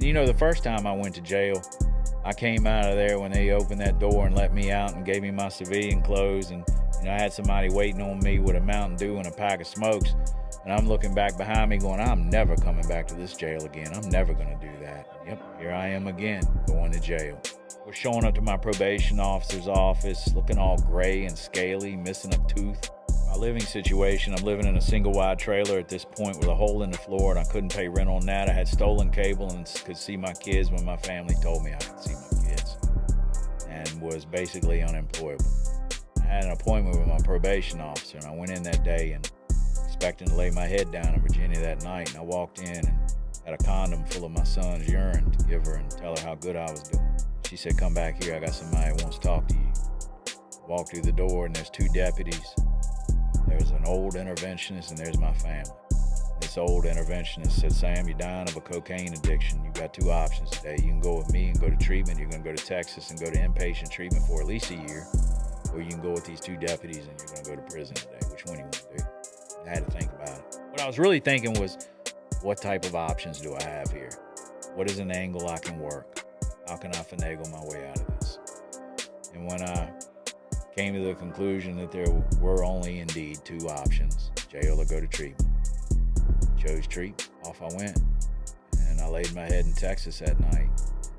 you know, the first time I went to jail, I came out of there when they opened that door and let me out and gave me my civilian clothes. And, you know, I had somebody waiting on me with a Mountain Dew and a pack of smokes. And I'm looking back behind me going, I'm never coming back to this jail again. I'm never going to do that. Yep, here I am again, going to jail. We're showing up to my probation officer's office, looking all gray and scaly, missing a tooth. My living situation, I'm living in a single wide trailer at this point with a hole in the floor, and I couldn't pay rent on that. I had stolen cable and could see my kids when my family told me I could see my kids, and was basically unemployable. I had an appointment with my probation officer, and I went in that day and expecting to lay my head down in Virginia that night, and I walked in and had a condom full of my son's urine to give her and tell her how good I was doing. She said, come back here, I got somebody who wants to talk to you. Walked through the door and there's 2 deputies. There's an old interventionist and there's my family. This old interventionist said, Sam, you're dying of a cocaine addiction. You got 2 options today. You can go with me and go to treatment. You're gonna go to Texas and go to inpatient treatment for at least a year. Or you can go with these 2 deputies and you're gonna go to prison today. Which one do you want to do? I had to think about it. What I was really thinking was, what type of options do I have here? What is an angle I can work? How can I finagle my way out of this? And when I came to the conclusion that there were only indeed 2 options, jail or go to treatment, chose treatment. Off I went. And I laid my head in Texas that night.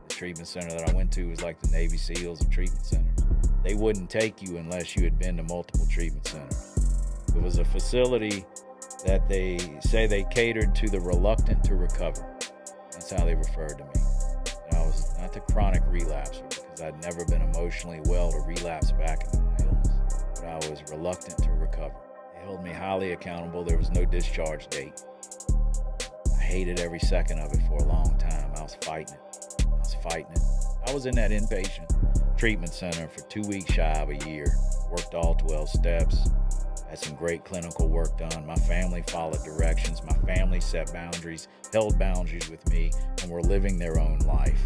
The treatment center that I went to was like the Navy SEALs of treatment centers. They wouldn't take you unless you had been to multiple treatment centers. It was a facility that they say they catered to the reluctant to recover. That's how they referred to me. And I was not the chronic relapser because I'd never been emotionally well to relapse back into my illness, but I was reluctant to recover. They held me highly accountable. There was no discharge date. I hated every second of it for a long time. I was fighting it. I was in that inpatient treatment center for 2 weeks shy of a year. Worked all 12 steps. Had some great clinical work done. My family followed directions. My family set boundaries, held boundaries with me, and were living their own life.